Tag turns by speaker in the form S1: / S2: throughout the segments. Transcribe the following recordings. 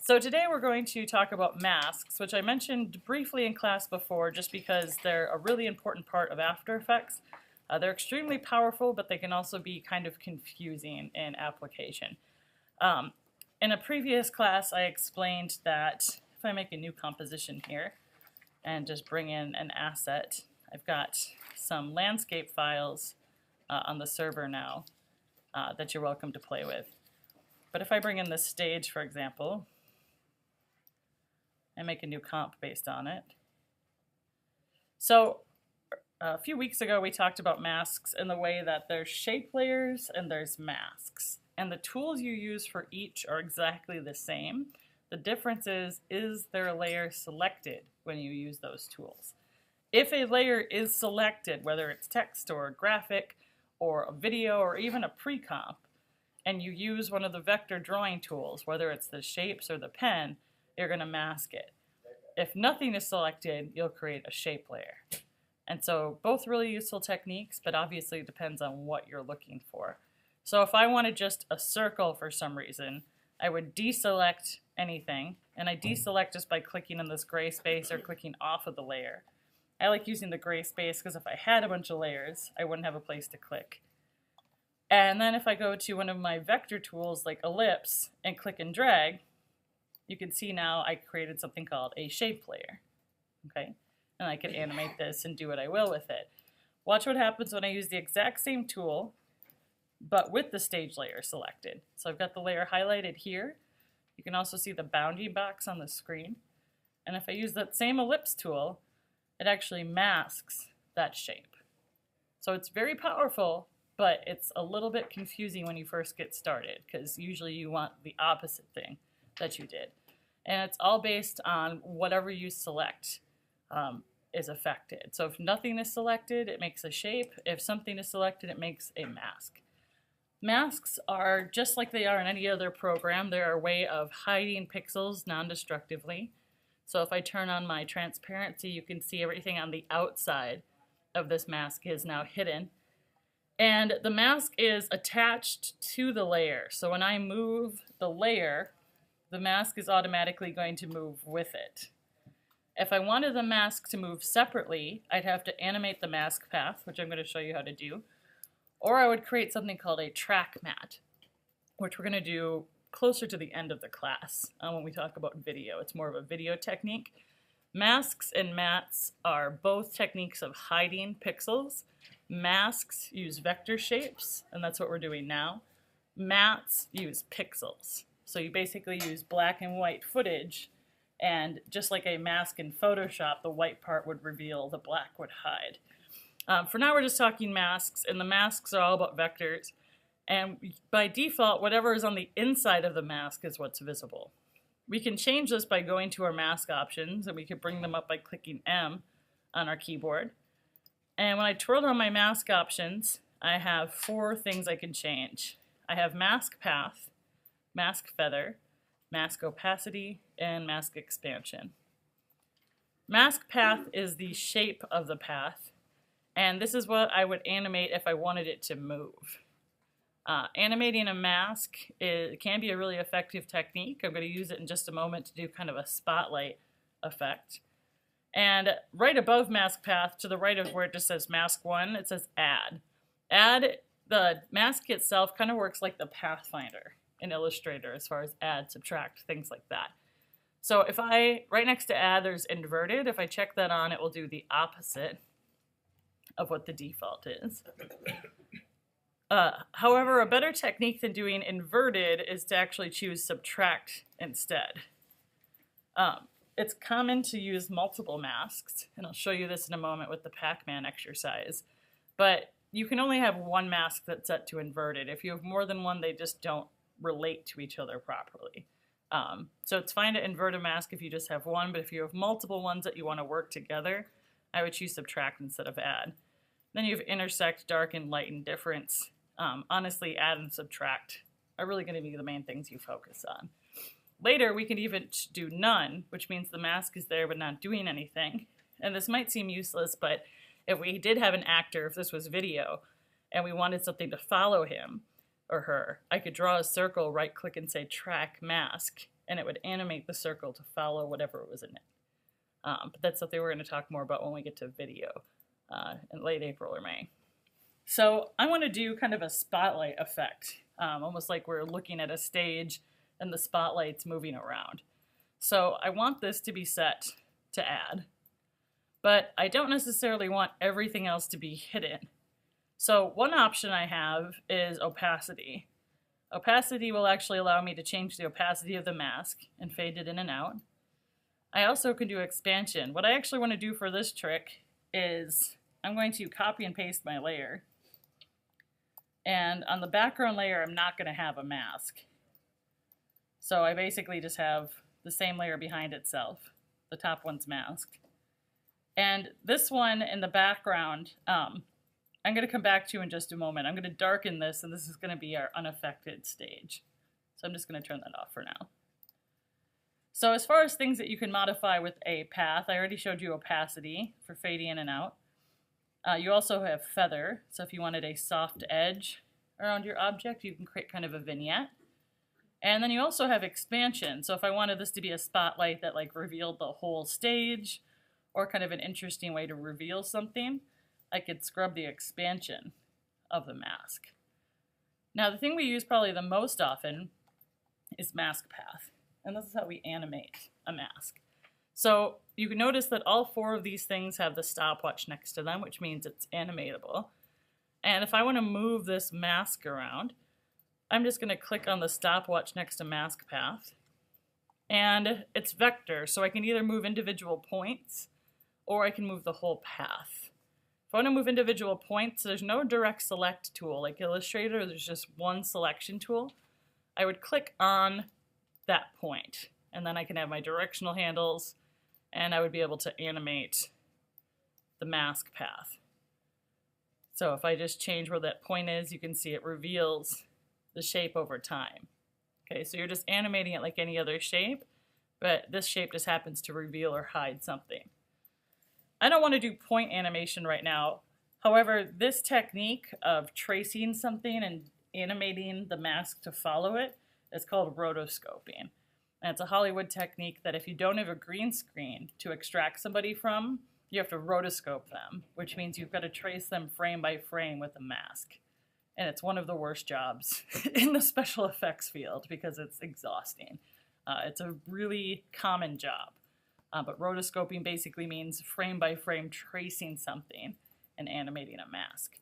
S1: So today we're going to talk about masks, which I mentioned briefly in class before just because they're a really important part of After Effects. They're extremely powerful, but they can also be kind of confusing in application. In a previous class I explained that if I make a new composition here and just bring in an asset, I've got some landscape files on the server now that you're welcome to play with. But if I bring in this stage, for example, and make a new comp based on it. So a few weeks ago we talked about masks in the way that there's shape layers and there's masks. And the tools you use for each are exactly the same. The difference is there a layer selected when you use those tools? If a layer is selected, whether it's text or a graphic or a video or even a pre-comp, and you use one of the vector drawing tools, whether it's the shapes or the pen, you're going to mask it. If nothing is selected, you'll create a shape layer. And so both really useful techniques, but obviously it depends on what you're looking for. So if I wanted just a circle for some reason, I would deselect anything, and I deselect just by clicking in this gray space or clicking off of the layer. I like using the gray space because if I had a bunch of layers, I wouldn't have a place to click. And then if I go to one of my vector tools like ellipse and click and drag, you can see now I created something called a shape layer. Okay, and I can animate this and do what I will with it. Watch what happens when I use the exact same tool, but with the stage layer selected. So I've got the layer highlighted here. You can also see the bounding box on the screen. And if I use that same ellipse tool, it actually masks that shape. So it's very powerful, but it's a little bit confusing when you first get started because usually you want the opposite thing that you did. And it's all based on whatever you select is affected. So if nothing is selected, it makes a shape. If something is selected, it makes a mask. Masks are just like they are in any other program. They're a way of hiding pixels non-destructively. So if I turn on my transparency, you can see everything on the outside of this mask is now hidden. And the mask is attached to the layer. So when I move the layer, the mask is automatically going to move with it. If I wanted the mask to move separately, I'd have to animate the mask path, which I'm going to show you how to do. Or I would create something called a track matte, which we're going to do closer to the end of the class when we talk about video. It's more of a video technique. Masks and mattes are both techniques of hiding pixels. Masks use vector shapes, and that's what we're doing now. Mattes use pixels. So you basically use black and white footage, and just like a mask in Photoshop, the white part would reveal, the black would hide. For now we're just talking masks, and the masks are all about vectors. And by default, whatever is on the inside of the mask is what's visible. We can change this by going to our mask options, and we can bring them up by clicking M on our keyboard. And when I twirl on my mask options, I have 4 things I can change. I have mask path, mask feather, mask opacity, and mask expansion. Mask path is the shape of the path, and this is what I would animate if I wanted it to move. Animating a mask can be a really effective technique. I'm going to use it in just a moment to do kind of a spotlight effect. And right above mask path, to the right of where it just says mask 1, it says add. Add, the mask itself kind of works like the pathfinder in Illustrator as far as add, subtract, things like that. So if right next to add, there's inverted. If I check that on, it will do the opposite of what the default is. However, a better technique than doing inverted is to actually choose subtract instead. It's common to use multiple masks, and I'll show you this in a moment with the Pac-Man exercise, but you can only have one mask that's set to inverted. If you have more than one, they just don't relate to each other properly. So it's fine to invert a mask if you just have one, but if you have multiple ones that you want to work together, I would choose subtract instead of add. Then you have intersect, darken, lighten, difference. Honestly, add and subtract are really going to be the main things you focus on. Later, we can even do none, which means the mask is there but not doing anything. And this might seem useless, but if we did have an actor, if this was video, and we wanted something to follow him or her, I could draw a circle, right-click, and say Track Mask, and it would animate the circle to follow whatever was in it. But that's something we're going to talk more about when we get to video in late April or May. So I want to do kind of a spotlight effect, almost like we're looking at a stage and the spotlight's moving around. So I want this to be set to add, but I don't necessarily want everything else to be hidden. So one option I have is opacity. Opacity will actually allow me to change the opacity of the mask and fade it in and out. I also can do expansion. What I actually want to do for this trick is I'm going to copy and paste my layer. And on the background layer, I'm not going to have a mask. So I basically just have the same layer behind itself. The top one's masked. And this one in the background, I'm going to come back to in just a moment. I'm going to darken this, and this is going to be our unaffected stage. So I'm just going to turn that off for now. So as far as things that you can modify with a path, I already showed you opacity for fading in and out. You also have feather, so if you wanted a soft edge around your object, you can create kind of a vignette. And then you also have expansion, so if I wanted this to be a spotlight that like revealed the whole stage, or kind of an interesting way to reveal something, I could scrub the expansion of the mask. Now the thing we use probably the most often is mask path, and this is how we animate a mask. So you can notice that all four of these things have the stopwatch next to them, which means it's animatable. And if I want to move this mask around, I'm just going to click on the stopwatch next to mask path. And it's vector, so I can either move individual points or I can move the whole path. If I want to move individual points, there's no direct select tool. Like Illustrator, there's just one selection tool. I would click on that point, and then I can have my directional handles, and I would be able to animate the mask path. So if I just change where that point is, you can see it reveals the shape over time. Okay, so you're just animating it like any other shape, but this shape just happens to reveal or hide something. I don't want to do point animation right now. However, this technique of tracing something and animating the mask to follow it is called rotoscoping. And it's a Hollywood technique that if you don't have a green screen to extract somebody from, you have to rotoscope them, which means you've got to trace them frame by frame with a mask. And it's one of the worst jobs in the special effects field because it's exhausting. It's a really common job. But rotoscoping basically means frame by frame tracing something and animating a mask.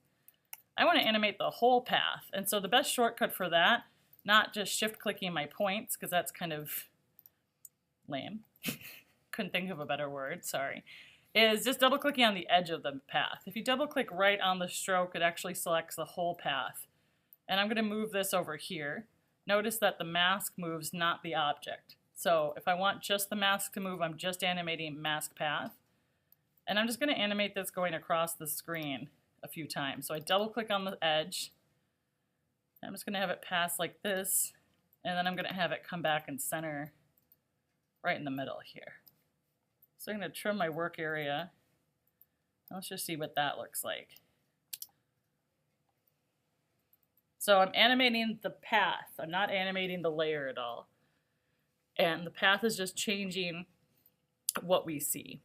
S1: I want to animate the whole path, and so the best shortcut for that, not just shift-clicking my points, because that's kind of lame, couldn't think of a better word, sorry, is just double-clicking on the edge of the path. If you double-click right on the stroke, it actually selects the whole path. And I'm going to move this over here. Notice that the mask moves, not the object. So if I want just the mask to move, I'm just animating mask path. And I'm just going to animate this going across the screen a few times. So I double-click on the edge. I'm just going to have it pass like this, and then I'm going to have it come back and center right in the middle here. So I'm going to trim my work area. Let's just see what that looks like. So I'm animating the path. I'm not animating the layer at all. And the path is just changing what we see.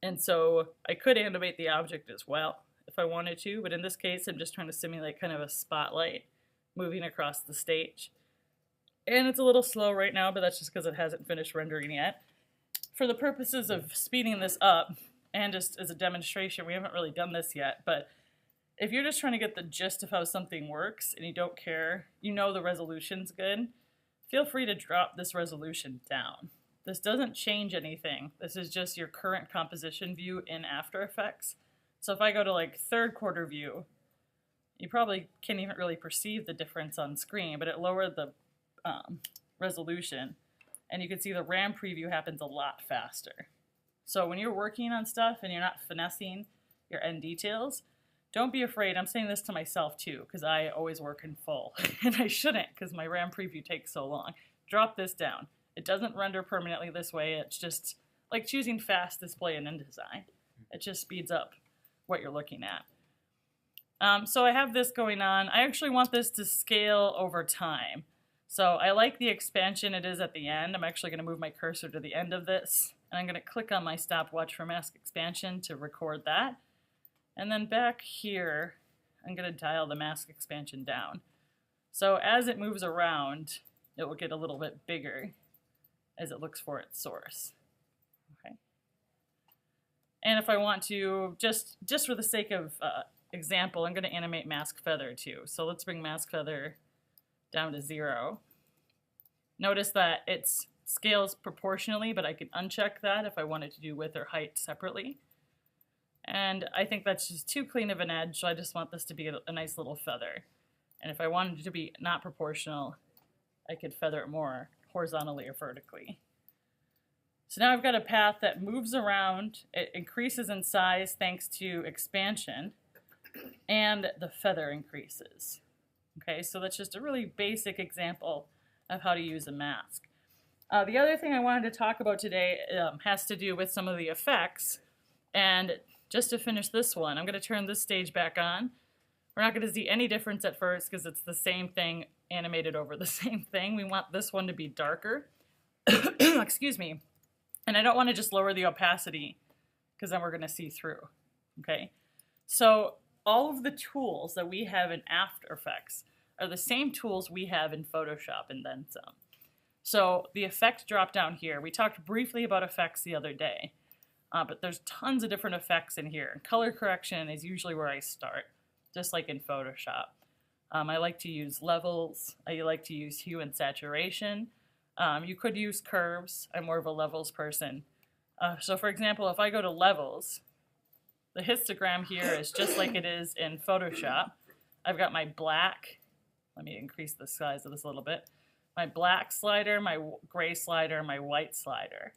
S1: And so I could animate the object as well if I wanted to, but in this case I'm just trying to simulate kind of a spotlight moving across the stage. And it's a little slow right now, but that's just because it hasn't finished rendering yet. For the purposes of speeding this up, and just as a demonstration, we haven't really done this yet, but if you're just trying to get the gist of how something works and you don't care, you know the resolution's good, feel free to drop this resolution down. This doesn't change anything. This is just your current composition view in After Effects. So if I go to like third quarter view, you probably can't even really perceive the difference on screen, but it lowered the resolution. And you can see the RAM preview happens a lot faster. So when you're working on stuff and you're not finessing your end details, don't be afraid. I'm saying this to myself too, because I always work in full. And I shouldn't, because my RAM preview takes so long. Drop this down. It doesn't render permanently this way. It's just like choosing fast display in InDesign. It just speeds up what you're looking at. So I have this going on. I actually want this to scale over time. So I like the expansion it is at the end. I'm actually going to move my cursor to the end of this, and I'm going to click on my stopwatch for mask expansion to record that. And then back here, I'm going to dial the mask expansion down. So as it moves around, it will get a little bit bigger as it looks for its source. Okay. And if I want to, just for the sake of example, I'm going to animate mask feather too. So let's bring mask feather down to 0. Notice that it scales proportionally, but I can uncheck that if I wanted to do width or height separately. And I think that's just too clean of an edge, so I just want this to be a nice little feather. And if I wanted it to be not proportional, I could feather it more horizontally or vertically. So now I've got a path that moves around, it increases in size thanks to expansion, and the feather increases. Okay, so that's just a really basic example of how to use a mask. The other thing I wanted to talk about today has to do with some of the effects. And just to finish this one, I'm going to turn this stage back on. We're not going to see any difference at first because it's the same thing animated over the same thing. We want this one to be darker. Excuse me. And I don't want to just lower the opacity because then we're going to see through. Okay, so all of the tools that we have in After Effects are the same tools we have in Photoshop and then some. So the effect drop down here, we talked briefly about effects the other day, but there's tons of different effects in here. Color correction is usually where I start, just like in Photoshop. I like to use levels, I like to use hue and saturation. You could use curves, I'm more of a levels person. So for example, if I go to levels, the histogram here is just like it is in Photoshop. I've got my black, let me increase the size of this a little bit, my black slider, my gray slider, my white slider.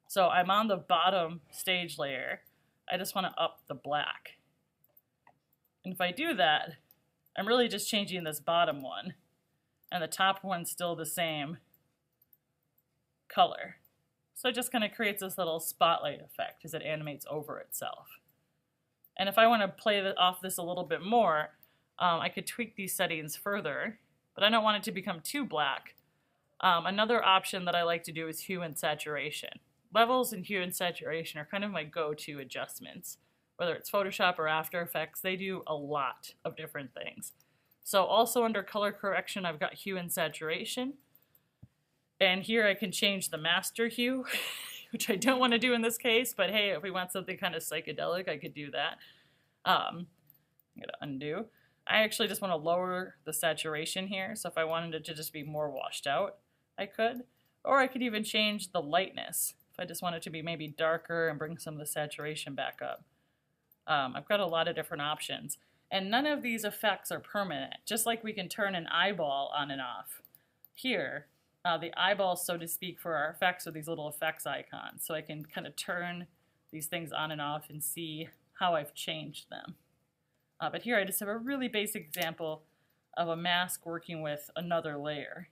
S1: So I'm on the bottom stage layer. I just want to up the black. And if I do that, I'm really just changing this bottom one, and the top one's still the same color. So it just kind of creates this little spotlight effect as it animates over itself. And if I want to play off this a little bit more, I could tweak these settings further, but I don't want it to become too black. Another option that I like to do is hue and saturation. Levels and hue and saturation are kind of my go-to adjustments. Whether it's Photoshop or After Effects, they do a lot of different things. So also under color correction, I've got hue and saturation. And here I can change the master hue, which I don't want to do in this case, but hey, if we want something kind of psychedelic, I could do that. I'm going to undo. I actually just want to lower the saturation here, so if I wanted it to just be more washed out, I could. Or I could even change the lightness, if I just want it to be maybe darker and bring some of the saturation back up. I've got a lot of different options. And none of these effects are permanent, just like we can turn an eyeball on and off. Here, the eyeballs, so to speak, for our effects are these little effects icons. So I can kind of turn these things on and off and see how I've changed them. But here I just have a really basic example of a mask working with another layer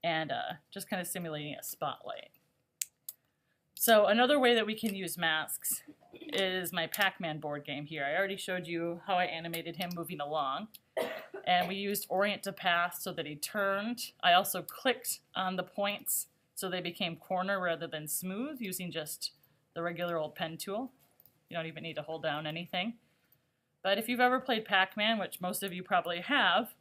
S1: and just kind of simulating a spotlight. So another way that we can use masks is my Pac-Man board game here. I already showed you how I animated him moving along. And we used orient to path so that he turned. I also clicked on the points so they became corner rather than smooth using just the regular old pen tool. You don't even need to hold down anything. But if you've ever played Pac-Man, which most of you probably have,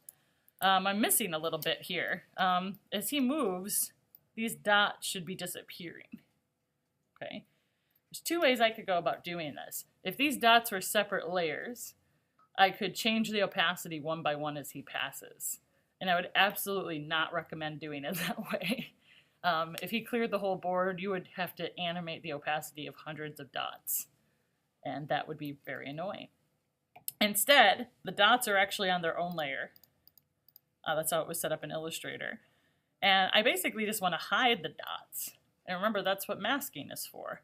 S1: I'm missing a little bit here. As he moves, these dots should be disappearing. Okay. There's two ways I could go about doing this. If these dots were separate layers, I could change the opacity one by one as he passes. And I would absolutely not recommend doing it that way. If he cleared the whole board, you would have to animate the opacity of hundreds of dots. And that would be very annoying. Instead, the dots are actually on their own layer. That's how it was set up in Illustrator. And I basically just want to hide the dots. And remember, that's what masking is for.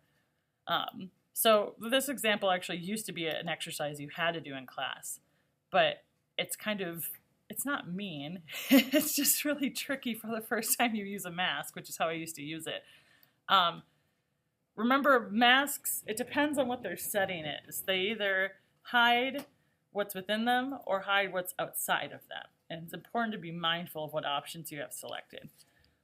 S1: So this example actually used to be an exercise you had to do in class. But it's kind of, it's not mean. It's just really tricky for the first time you use a mask, which is how I used to use it. Remember, masks, it depends on what their setting is. They either hide what's within them or hide what's outside of them. And it's important to be mindful of what options you have selected.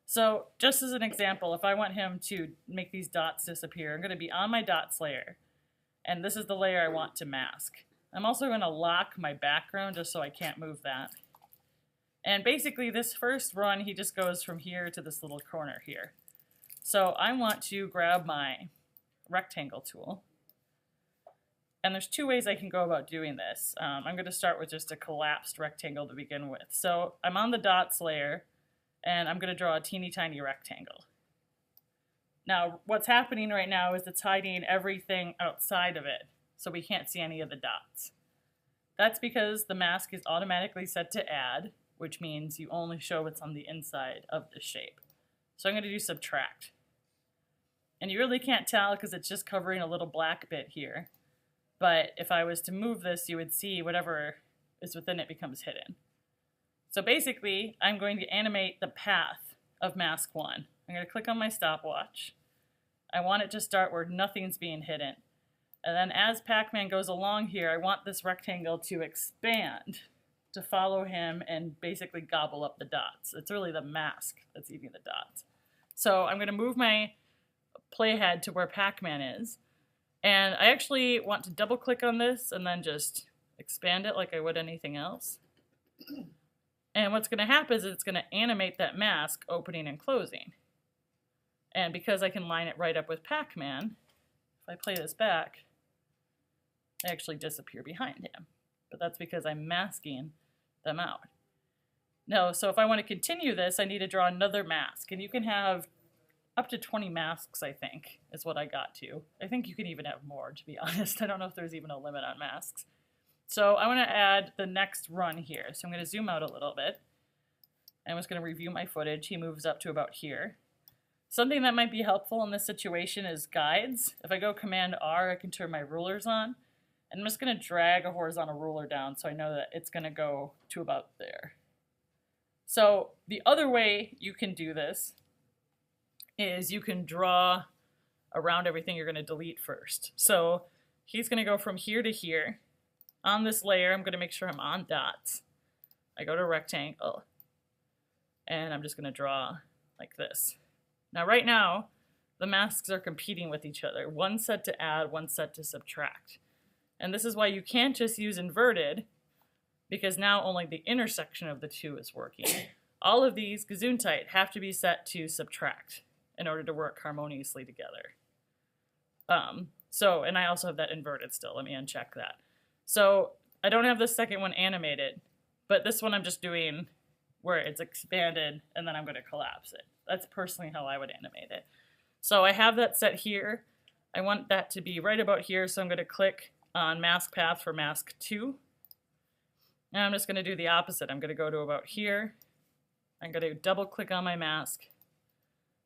S1: So just as an example, if I want him to make these dots disappear, I'm going to be on my dots layer, and this is the layer I want to mask. I'm also going to lock my background just so I can't move that. And basically this first run, he just goes from here to this little corner here. So I want to grab my rectangle tool. And there's two ways I can go about doing this. I'm going to start with just a collapsed rectangle to begin with. So I'm on the dots layer, and I'm going to draw a teeny tiny rectangle. Now, what's happening right now is it's hiding everything outside of it, so we can't see any of the dots. That's because the mask is automatically set to add, which means you only show what's on the inside of the shape. So I'm going to do subtract. And you really can't tell because it's just covering a little black bit here. But if I was to move this, you would see whatever is within it becomes hidden. So basically, I'm going to animate the path of mask 1. I'm going to click on my stopwatch. I want it to start where nothing's being hidden. And then as Pac-Man goes along here, I want this rectangle to expand to follow him and basically gobble up the dots. It's really the mask that's eating the dots. So I'm going to move my playhead to where Pac-Man is. And I actually want to double click on this and then just expand it like I would anything else. And what's going to happen is it's going to animate that mask opening and closing. And because I can line it right up with Pac-Man, if I play this back, I actually disappear behind him. But that's because I'm masking them out. No, so if I want to continue this, I need to draw another mask. And you can have up to 20 masks, I think, is what I got to. I think you can even have more, to be honest. I don't know if there's even a limit on masks. So I want to add the next run here. So I'm going to zoom out a little bit. I'm just going to review my footage. He moves up to about here. Something that might be helpful in this situation is guides. If I go Command R, I can turn my rulers on. And I'm just going to drag a horizontal ruler down so I know that it's going to go to about there. So the other way you can do this is you can draw around everything you're going to delete first. So he's going to go from here to here. On this layer, I'm going to make sure I'm on dots. I go to rectangle, and I'm just going to draw like this. Now right now, the masks are competing with each other. One set to add, one set to subtract. And this is why you can't just use inverted, because now only the intersection of the two is working. All of these, Gesundheit, have to be set to subtract in order to work harmoniously together. And I also have that inverted still. Let me uncheck that. So I don't have the second one animated, but this one I'm just doing where it's expanded and then I'm going to collapse it. That's personally how I would animate it. So I have that set here. I want that to be right about here, so I'm going to click on mask path for mask 2. And I'm just going to do the opposite. I'm going to go to about here. I'm going to double click on my mask.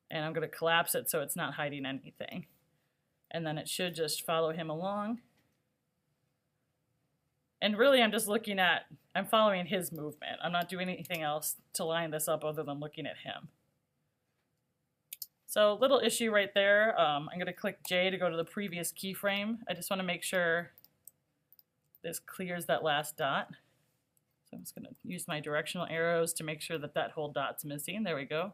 S1: And I'm going to collapse it so it's not hiding anything. And then it should just follow him along. And really I'm just I'm following his movement. I'm not doing anything else to line this up other than looking at him. So little issue right there. I'm going to click J to go to the previous keyframe. I just want to make sure this clears that last dot. So I'm just going to use my directional arrows to make sure that that whole dot's missing. There we go.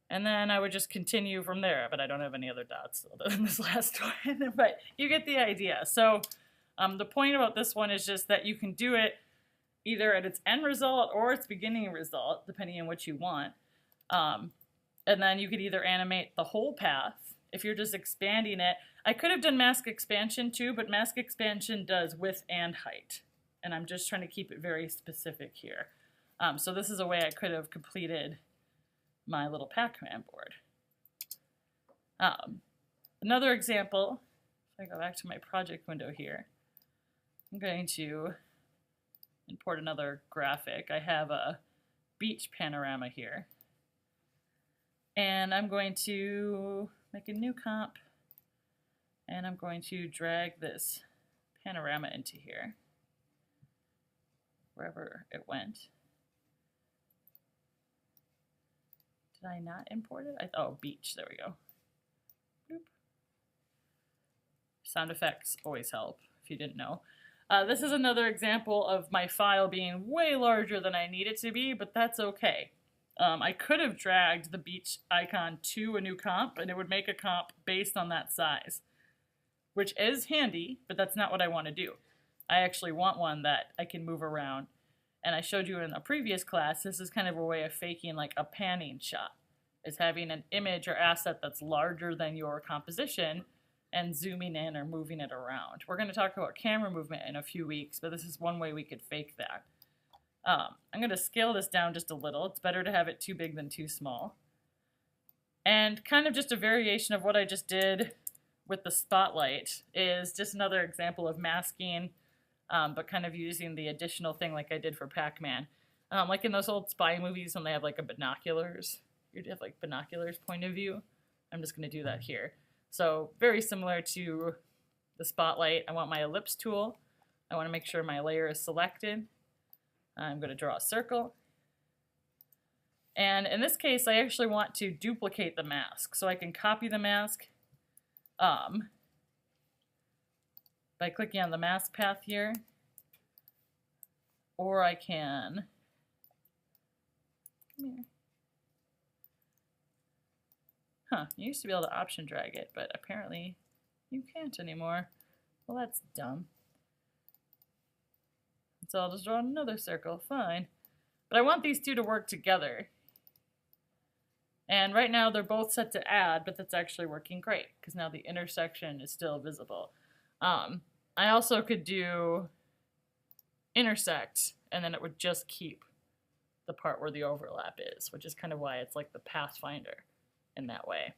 S1: And then I would just continue from there, but I don't have any other dots other than this last one, but you get the idea. So the point about this one is just that you can do it either at its end result or its beginning result, depending on what you want. And then you could either animate the whole path. If you're just expanding it, I could have done mask expansion too, but mask expansion does width and height. And I'm just trying to keep it very specific here. So this is a way I could have completed my little Pac-Man board. Another example, if I go back to my project window here, I'm going to import another graphic. I have a beach panorama here. And I'm going to make a new comp, and I'm going to drag this panorama into here, wherever it went. Did I not import it? Oh, beach, there we go. Boop. Sound effects always help, if you didn't know. This is another example of my file being way larger than I need it to be, but that's okay. I could have dragged the beach icon to a new comp, and it would make a comp based on that size, which is handy, but that's not what I want to do. I actually want one that I can move around. And I showed you in a previous class, this is kind of a way of faking like a panning shot, is having an image or asset that's larger than your composition and zooming in or moving it around. We're going to talk about camera movement in a few weeks, but this is one way we could fake that. I'm going to scale this down just a little. It's better to have it too big than too small. And kind of just a variation of what I just did with the spotlight is just another example of masking, but kind of using the additional thing like I did for Pac-Man. Like in those old spy movies when they have like a binoculars, you'd have like binoculars point of view. I'm just going to do that here. So very similar to the spotlight, I want my ellipse tool. I want to make sure my layer is selected. I'm going to draw a circle. And in this case, I actually want to duplicate the mask. So I can copy the mask by clicking on the mask path here. Or I can, come here. You used to be able to option drag it, but apparently you can't anymore. Well, that's dumb. So I'll just draw another circle, fine. But I want these two to work together. And right now they're both set to add, but that's actually working great, because now the intersection is still visible. I also could do intersect, and then it would just keep the part where the overlap is, which is kind of why it's like the Pathfinder in that way.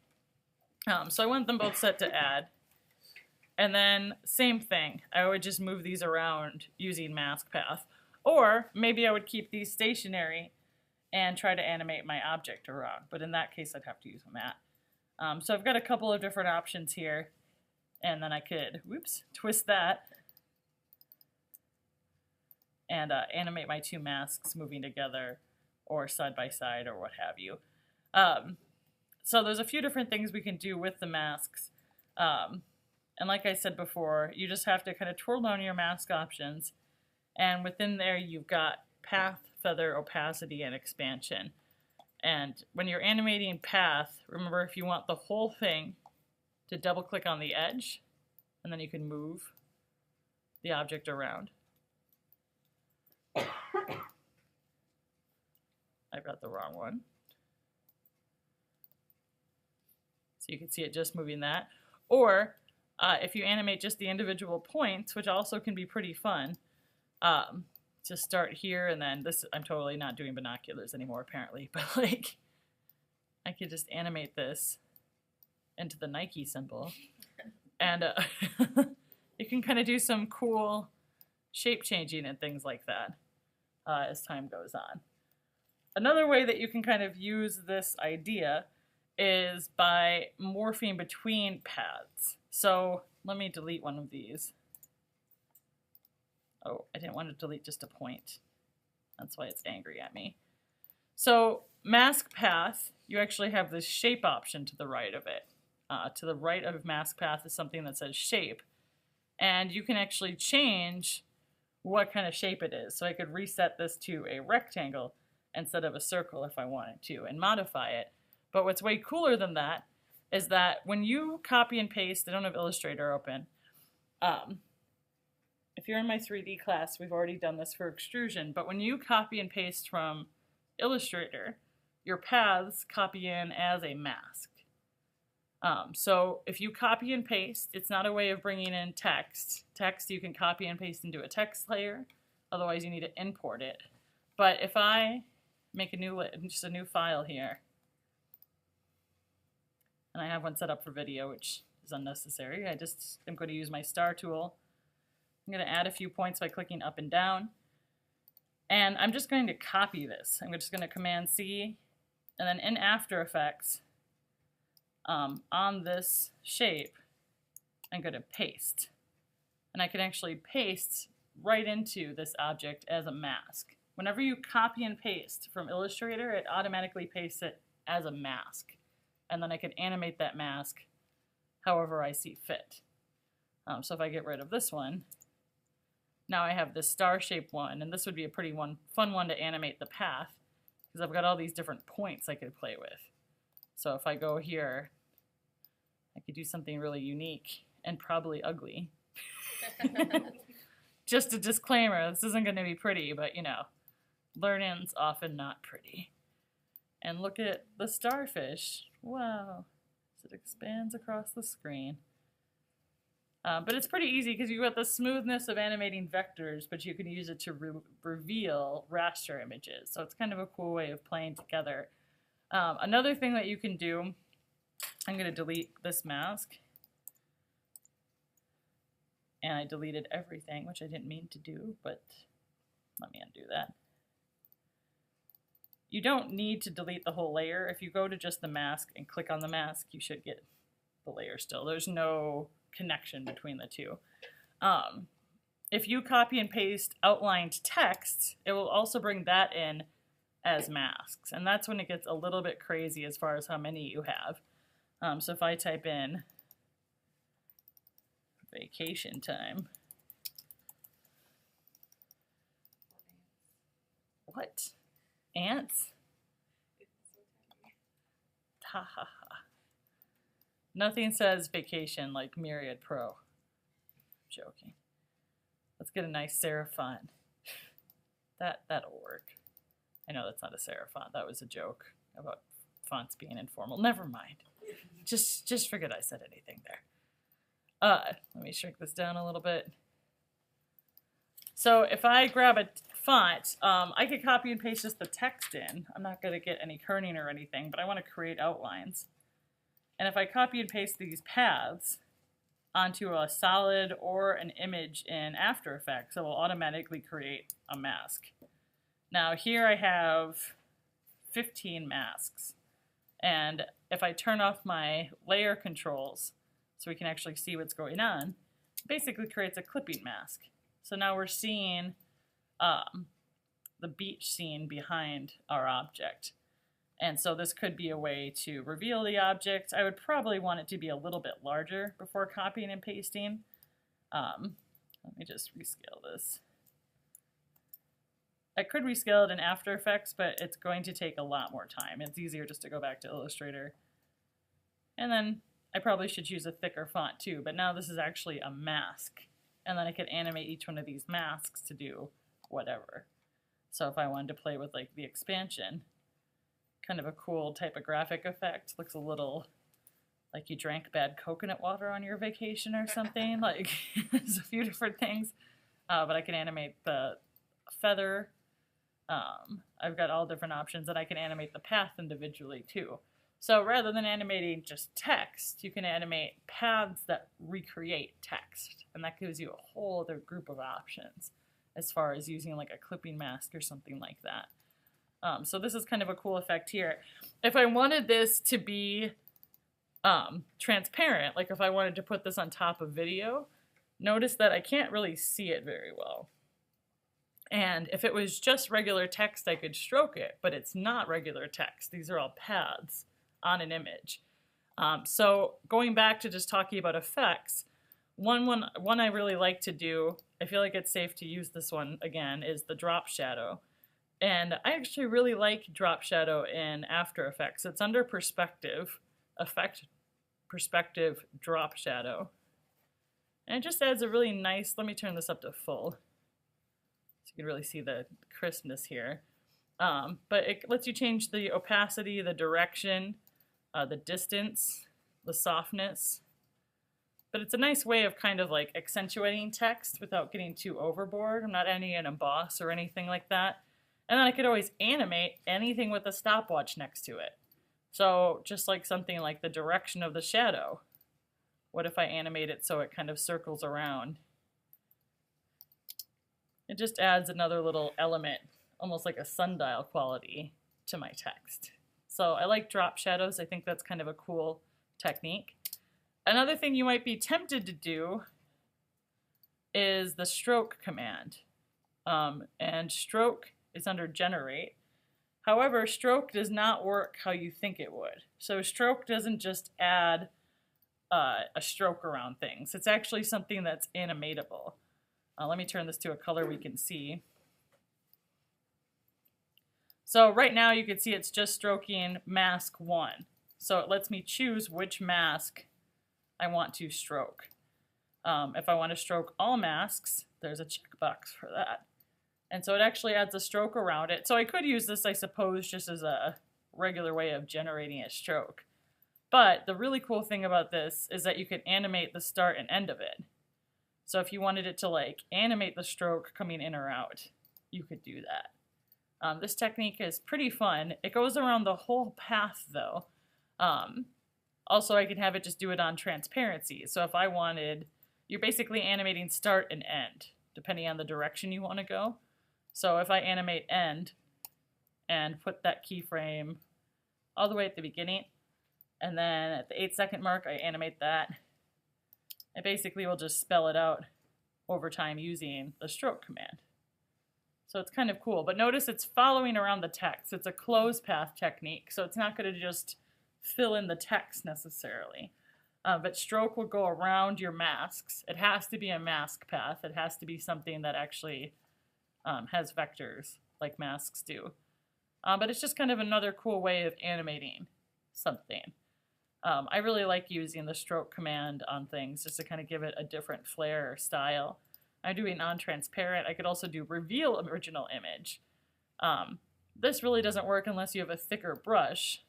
S1: So I want them both set to add. And then same thing, I would just move these around using mask path. Or maybe I would keep these stationary and try to animate my object around. But in that case, I'd have to use a mat. So I've got a couple of different options here. And then I could, whoops, twist that and animate my two masks moving together or side by side or what have you. So there's a few different things we can do with the masks. And like I said before, you just have to kind of twirl down your mask options. And within there, you've got path, feather, opacity, and expansion. And when you're animating path, remember if you want the whole thing, to double click on the edge, and then you can move the object around. I've got the wrong one. So you can see it just moving that. Or if you animate just the individual points, which also can be pretty fun, just start here and then this, I'm totally not doing binoculars anymore apparently, but like I could just animate this into the Nike symbol and you can kind of do some cool shape changing and things like that as time goes on. Another way that you can kind of use this idea is by morphing between paths. So let me delete one of these. Oh, I didn't want to delete just a point. That's why it's angry at me. So mask path, you actually have this shape option to the right of it. To the right of mask path is something that says shape. And you can actually change what kind of shape it is. So I could reset this to a rectangle instead of a circle if I wanted to and modify it. But what's way cooler than that is that when you copy and paste, I don't have Illustrator open. If you're in my 3D class, we've already done this for extrusion, but when you copy and paste from Illustrator, your paths copy in as a mask. So if you copy and paste, it's not a way of bringing in text. Text you can copy and paste into a text layer, otherwise you need to import it. But if I make just a new file here, and I have one set up for video, which is unnecessary. I just am going to use my star tool. I'm going to add a few points by clicking up and down. And I'm just going to copy this. I'm just going to Command C, and then in After Effects, on this shape, I'm going to paste. And I can actually paste right into this object as a mask. Whenever you copy and paste from Illustrator, it automatically pastes it as a mask. And then I can animate that mask however I see fit. So if I get rid of this one, Now I have this star-shaped one, and this would be a pretty fun one to animate the path, because I've got all these different points I could play with. So if I go here, I could do something really unique and probably ugly. Just a disclaimer, this isn't going to be pretty, but you know, learning's often not pretty. And look at the starfish. Wow. It expands across the screen. But it's pretty easy because you've got the smoothness of animating vectors, but you can use it to reveal raster images. So it's kind of a cool way of playing together. Another thing that you can do, I'm going to delete this mask. And I deleted everything, which I didn't mean to do, but let me undo that. You don't need to delete the whole layer. If you go to just the mask and click on the mask, you should get the layer still. There's no connection between the two. If you copy and paste outlined text, it will also bring that in as masks. And that's when it gets a little bit crazy as far as how many you have. So if I type in vacation time. What? Ants? Ha ha ha. Nothing says vacation like Myriad Pro. I'm joking. Let's get a nice serif font. That'll work. I know that's not a serif font. That was a joke about fonts being informal. Never mind. Just forget I said anything there. Let me shrink this down a little bit. So if I grab a font, I could copy and paste just the text in. I'm not going to get any kerning or anything, but I want to create outlines. And if I copy and paste these paths onto a solid or an image in After Effects, it will automatically create a mask. Now here I have 15 masks. And if I turn off my layer controls so we can actually see what's going on, it basically creates a clipping mask. So now we're seeing the beach scene behind our object. And so this could be a way to reveal the object. I would probably want it to be a little bit larger before copying and pasting. Let me just rescale this. I could rescale it in After Effects, but it's going to take a lot more time. It's easier just to go back to Illustrator. And then I probably should use a thicker font too, but now this is actually a mask. And then I could animate each one of these masks to do whatever. So if I wanted to play with like the expansion, kind of a cool typographic effect. Looks a little like you drank bad coconut water on your vacation or something. Like there's a few different things, but I can animate the feather. I've got all different options, and I can animate the path individually too. So rather than animating just text, you can animate paths that recreate text, and that gives you a whole other group of options as far as using like a clipping mask or something like that. So this is kind of a cool effect here. If I wanted this to be transparent, like if I wanted to put this on top of video, notice that I can't really see it very well. And if it was just regular text, I could stroke it, but it's not regular text. These are all paths on an image. So going back to just talking about effects, one I really like to do, I feel like it's safe to use this one again, is the drop shadow. And I actually really like drop shadow in After Effects. It's under perspective, effect, perspective, drop shadow. And it just adds a really nice, let me turn this up to full, so you can really see the crispness here. But it lets you change the opacity, the direction, the distance, the softness. But it's a nice way of kind of like accentuating text without getting too overboard. I'm not adding an emboss or anything like that. And then I could always animate anything with a stopwatch next to it. So just like something like the direction of the shadow. What if I animate it so it kind of circles around? It just adds another little element, almost like a sundial quality to my text. So I like drop shadows. I think that's kind of a cool technique. Another thing you might be tempted to do is the stroke command. And stroke is under generate. However, stroke does not work how you think it would. So stroke doesn't just add a stroke around things. It's actually something that's animatable. Let me turn this to a color we can see. So right now you can see it's just stroking mask 1. So it lets me choose which mask I want to stroke. If I want to stroke all masks, there's a checkbox for that. And so it actually adds a stroke around it. So I could use this, I suppose, just as a regular way of generating a stroke. But the really cool thing about this is that you can animate the start and end of it. So if you wanted it to like animate the stroke coming in or out, you could do that. This technique is pretty fun. It goes around the whole path though. Also, I can have it just do it on transparency. So if I wanted, you're basically animating start and end, depending on the direction you want to go. So if I animate end and put that keyframe all the way at the beginning, and then at the 8-second mark, I animate that, it basically will just spell it out over time using the stroke command. So it's kind of cool. But notice it's following around the text. It's a closed path technique, so it's not going to just fill in the text necessarily. But stroke will go around your masks. It has to be a mask path. It has to be something that actually has vectors like masks do. But it's just kind of another cool way of animating something. I really like using the stroke command on things just to kind of give it a different flair or style. I'm doing non-transparent. I could also do reveal original image. This really doesn't work unless you have a thicker brush.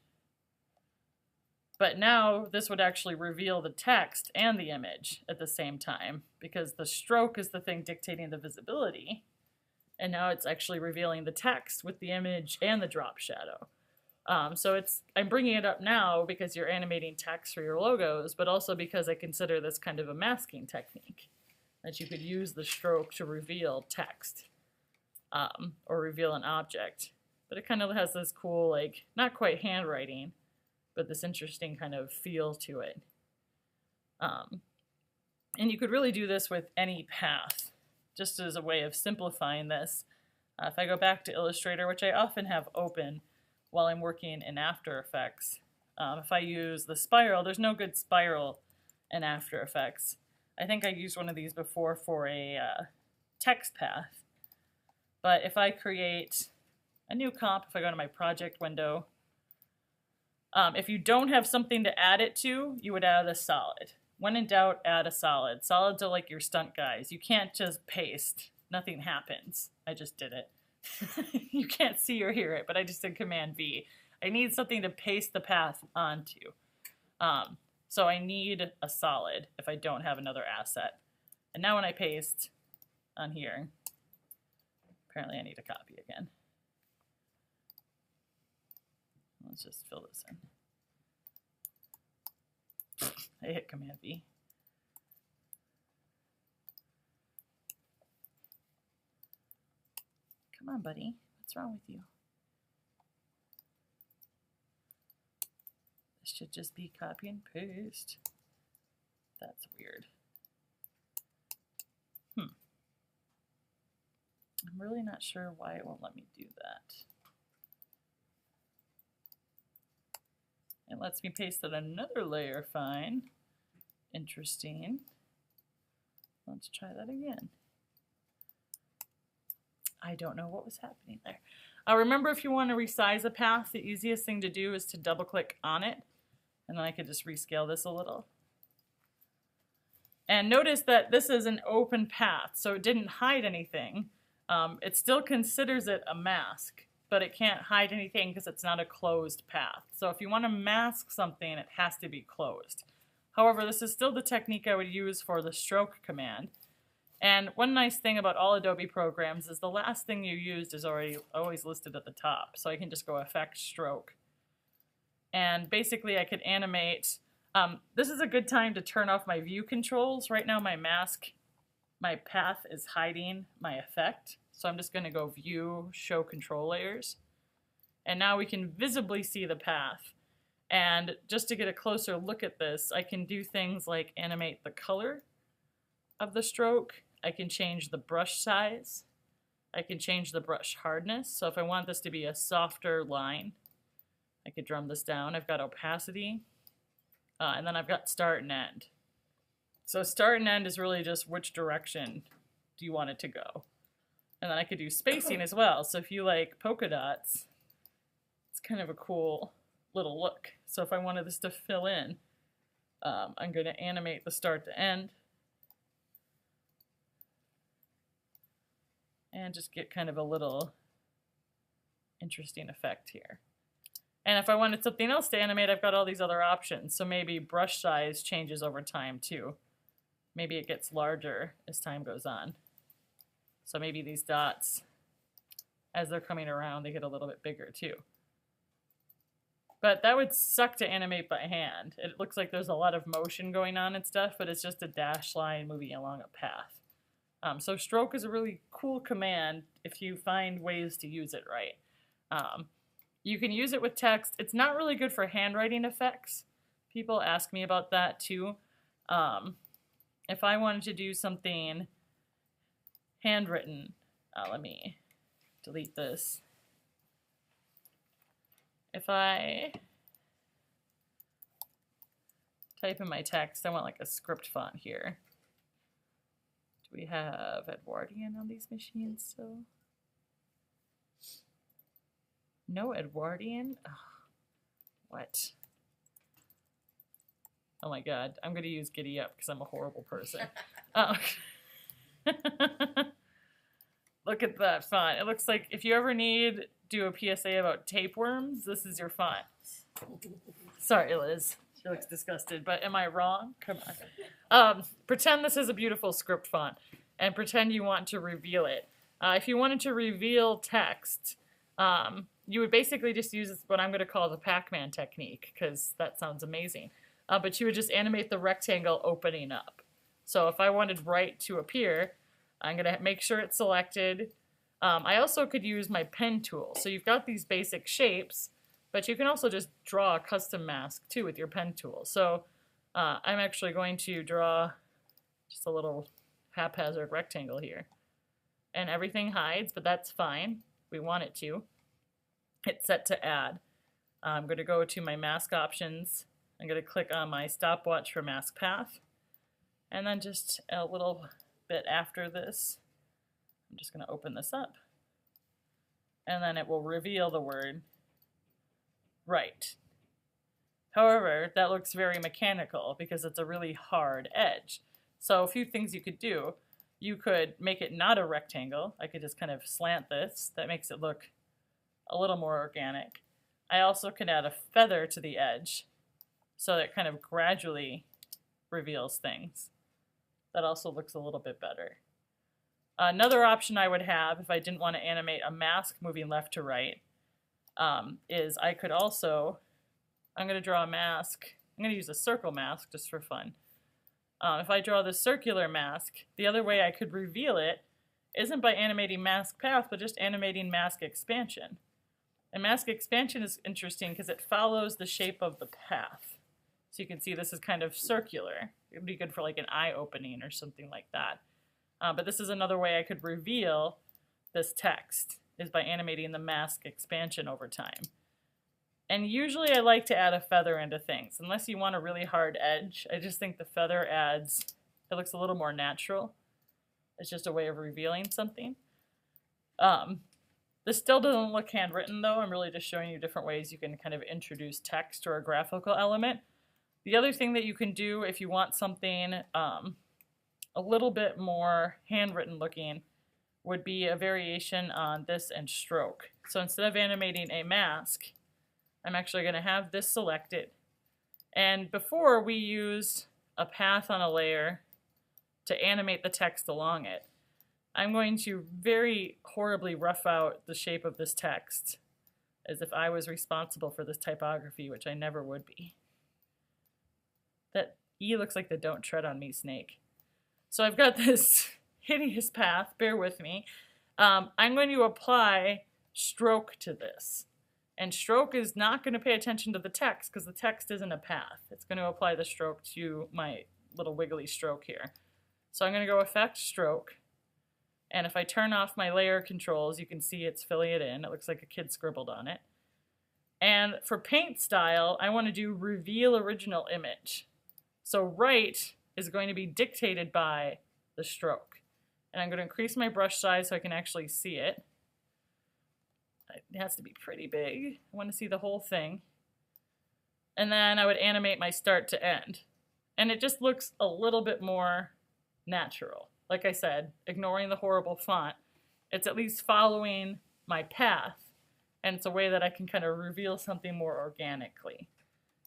S1: But now this would actually reveal the text and the image at the same time because the stroke is the thing dictating the visibility. And now it's actually revealing the text with the image and the drop shadow. So I'm bringing it up now because you're animating text for your logos, but also because I consider this kind of a masking technique, that you could use the stroke to reveal text or reveal an object. But it kind of has this cool, like, not quite handwriting, but this interesting kind of feel to it. And you could really do this with any path, just as a way of simplifying this. If I go back to Illustrator, which I often have open while I'm working in After Effects, if I use the spiral, there's no good spiral in After Effects. I think I used one of these before for a text path. But if I create a new comp, if I go to my project window, if you don't have something to add it to, you would add a solid. When in doubt, add a solid. Solids are like your stunt guys. You can't just paste. Nothing happens. I just did it. You can't see or hear it, but I just did Command V. I need something to paste the path onto. So I need a solid if I don't have another asset. And now when I paste on here, apparently I need to copy again. Let's just fill this in. I hit Command V. Come on, buddy. What's wrong with you? This should just be copy and paste. That's weird. I'm really not sure why it won't let me do that. It lets me paste it another layer, fine. Interesting. Let's try that again. I don't know what was happening there. Remember, if you want to resize a path, the easiest thing to do is to double click on it. And then I could just rescale this a little. And notice that this is an open path, so it didn't hide anything. It still considers it a mask, but it can't hide anything because it's not a closed path. So if you want to mask something, it has to be closed. However, this is still the technique I would use for the stroke command. And one nice thing about all Adobe programs is the last thing you used is always listed at the top. So I can just go Effect Stroke. And basically I could animate. This is a good time to turn off my view controls. Right now my path is hiding my effect. So I'm just going to go View, Show Control Layers. And now we can visibly see the path. And just to get a closer look at this, I can do things like animate the color of the stroke. I can change the brush size. I can change the brush hardness. So if I want this to be a softer line, I could drum this down. I've got opacity. And then I've got start and end. So start and end is really just which direction do you want it to go? And then I could do spacing as well. So if you like polka dots, it's kind of a cool little look. So if I wanted this to fill in, I'm going to animate the start to end. And just get kind of a little interesting effect here. And if I wanted something else to animate, I've got all these other options. So maybe brush size changes over time too. Maybe it gets larger as time goes on. So maybe these dots, as they're coming around, they get a little bit bigger too. But that would suck to animate by hand. It looks like there's a lot of motion going on and stuff, but it's just a dash line moving along a path. So stroke is a really cool command if you find ways to use it right. You can use it with text. It's not really good for handwriting effects. People ask me about that too. If I wanted to do something handwritten, let me delete this. If I type in my text, I want like a script font here. Do we have Edwardian on these machines still? No Edwardian? Oh, what? Oh my god, I'm going to use Giddy Up because I'm a horrible person. Oh. Look at that font. It looks like if you ever do a PSA about tapeworms, this is your font. Sorry, Liz. She looks disgusted, but am I wrong? Come on. Pretend this is a beautiful script font, and pretend you want to reveal it. If you wanted to reveal text, you would basically just use what I'm going to call the Pac-Man technique, because that sounds amazing. But you would just animate the rectangle opening up. So if I wanted right to appear, I'm going to make sure it's selected. I also could use my pen tool. So you've got these basic shapes, but you can also just draw a custom mask too with your pen tool. So I'm actually going to draw just a little haphazard rectangle here. And everything hides, but that's fine. We want it to. It's set to add. I'm going to go to my mask options. I'm going to click on my stopwatch for mask path. And then just a little bit after this, I'm just going to open this up. And then it will reveal the word right. However, that looks very mechanical because it's a really hard edge. So a few things you could do. You could make it not a rectangle. I could just kind of slant this. That makes it look a little more organic. I also can add a feather to the edge so that it kind of gradually reveals things. That also looks a little bit better. Another option I would have if I didn't want to animate a mask moving left to right is I could also, I'm going to draw a mask. I'm going to use a circle mask just for fun. If I draw the circular mask, the other way I could reveal it isn't by animating mask path, but just animating mask expansion. And mask expansion is interesting because it follows the shape of the path. So you can see this is kind of circular. It would be good for like an eye opening or something like that. But this is another way I could reveal this text, is by animating the mask expansion over time. And usually I like to add a feather into things. Unless you want a really hard edge, I just think the feather adds, it looks a little more natural. It's just a way of revealing something. This still doesn't look handwritten though. I'm really just showing you different ways you can kind of introduce text or a graphical element. The other thing that you can do if you want something a little bit more handwritten looking would be a variation on this and stroke. So instead of animating a mask, I'm actually going to have this selected. And before we used a path on a layer to animate the text along it. I'm going to very horribly rough out the shape of this text as if I was responsible for this typography, which I never would be. That E looks like the "Don't Tread on Me" snake. So I've got this hideous path, bear with me. I'm going to apply stroke to this. And stroke is not going to pay attention to the text because the text isn't a path. It's going to apply the stroke to my little wiggly stroke here. So I'm going to go Effect Stroke. And if I turn off my layer controls, you can see it's filling it in. It looks like a kid scribbled on it. And for paint style, I want to do Reveal Original Image. So right is going to be dictated by the stroke. And I'm going to increase my brush size so I can actually see it. It has to be pretty big. I want to see the whole thing. And then I would animate my start to end. And it just looks a little bit more natural. Like I said, ignoring the horrible font, it's at least following my path. And it's a way that I can kind of reveal something more organically.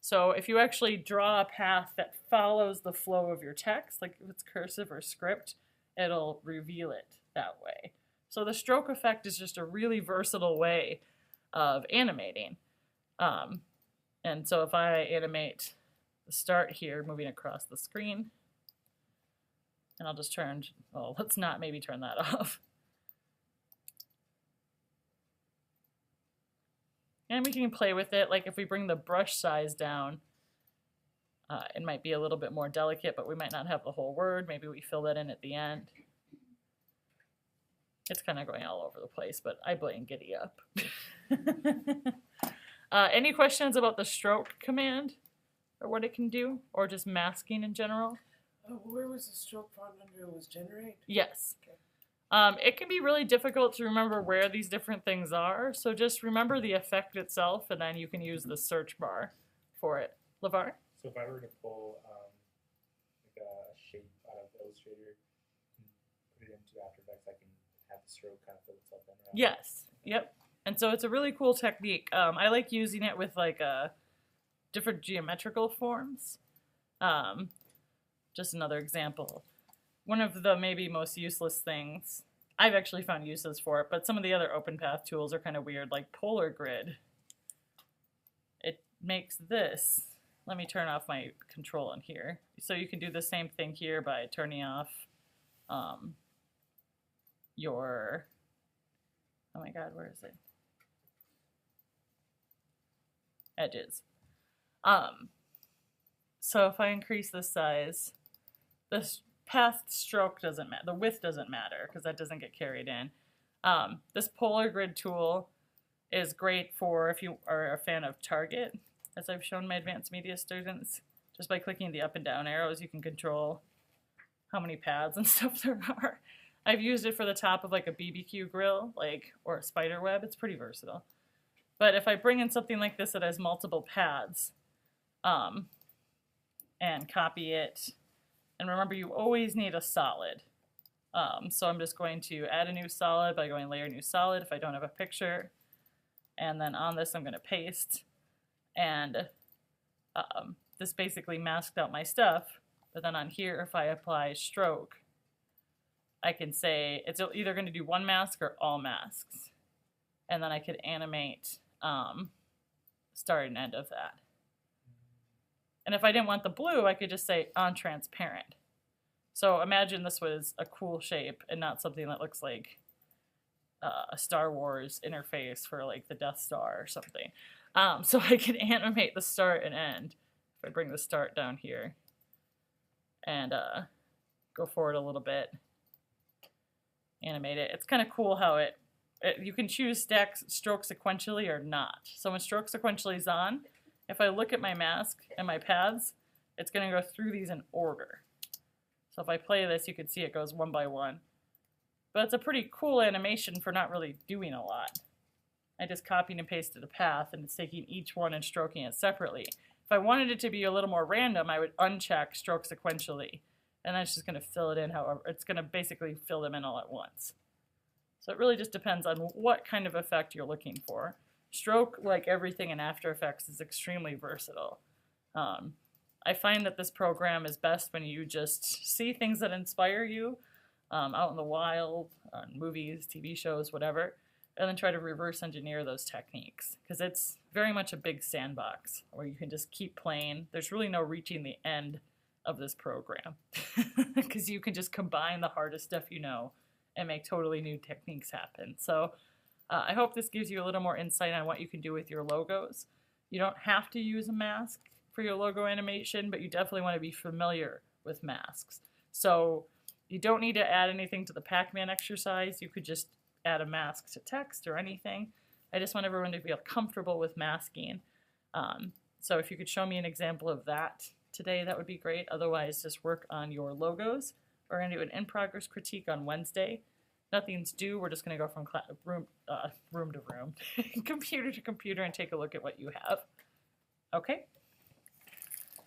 S1: So if you actually draw a path that follows the flow of your text, like if it's cursive or script, it'll reveal it that way. So the stroke effect is just a really versatile way of animating. And so if I animate the start here, moving across the screen, and I'll just turn, well, let's not maybe turn that off. And we can play with it, like if we bring the brush size down, it might be a little bit more delicate, but we might not have the whole word. Maybe we fill that in at the end. It's kind of going all over the place, but I blame Giddy Up. Any questions about the stroke command or what it can do, or just masking in general?
S2: Where was the stroke font under? Was generate?
S1: Yes.
S2: Okay.
S1: It can be really difficult to remember where these different things are, so just remember the effect itself, and then you can use the search bar for it. LeVar?
S3: So if I were to pull like a shape out of Illustrator and put it into After Effects, I can have the stroke kind of fill itself in around.
S1: Yes. Yep. And so it's a really cool technique. I like using it with like different geometrical forms. Just another example. One of the maybe most useless things, I've actually found uses for it, but some of the other OpenPath tools are kind of weird, like Polar Grid. It makes this. Let me turn off my control on here. So you can do the same thing here by turning off your, oh my god, where is it? Edges. So if I increase the size, this path stroke doesn't matter. The width doesn't matter because that doesn't get carried in. This Polar Grid tool is great for if you are a fan of Target, as I've shown my advanced media students. Just by clicking the up and down arrows, you can control how many paths and stuff there are. I've used it for the top of like a BBQ grill, or a spider web. It's pretty versatile. But if I bring in something like this that has multiple paths, and copy it, and remember you always need a solid. So I'm just going to add a new solid by going layer new solid if I don't have a picture. And then on this I'm going to paste. And this basically masked out my stuff. But then on here, if I apply stroke, I can say it's either going to do one mask or all masks. And then I could animate start and end of that. And if I didn't want the blue, I could just say on transparent. So imagine this was a cool shape and not something that looks like a Star Wars interface for like the Death Star or something. So I can animate the start and end. If I bring the start down here and go forward a little bit, animate it. It's kind of cool how you can choose stroke sequentially or not. So when stroke sequentially is on, if I look at my mask and my paths, it's going to go through these in order. So if I play this, you can see it goes one by one. But it's a pretty cool animation for not really doing a lot. I just copied and pasted a path, and it's taking each one and stroking it separately. If I wanted it to be a little more random, I would uncheck stroke sequentially. And that's just going to fill it in however. It's going to basically fill them in all at once. So it really just depends on what kind of effect you're looking for. Stroke, like everything in After Effects, is extremely versatile. I find that this program is best when you just see things that inspire you out in the wild, on movies, TV shows, whatever, and then try to reverse engineer those techniques. Because it's very much a big sandbox where you can just keep playing. There's really no reaching the end of this program because you can just combine the hardest stuff you know and make totally new techniques happen. So I hope this gives you a little more insight on what you can do with your logos. You don't have to use a mask for your logo animation, but you definitely want to be familiar with masks. So you don't need to add anything to the Pac-Man exercise. You could just add a mask to text or anything. I just want everyone to feel comfortable with masking. So if you could show me an example of that today, that would be great. Otherwise, just work on your logos We're going to do an in-progress critique on Wednesday. Nothing's due. We're just going to go from room to room, computer to computer, and take a look at what you have. Okay?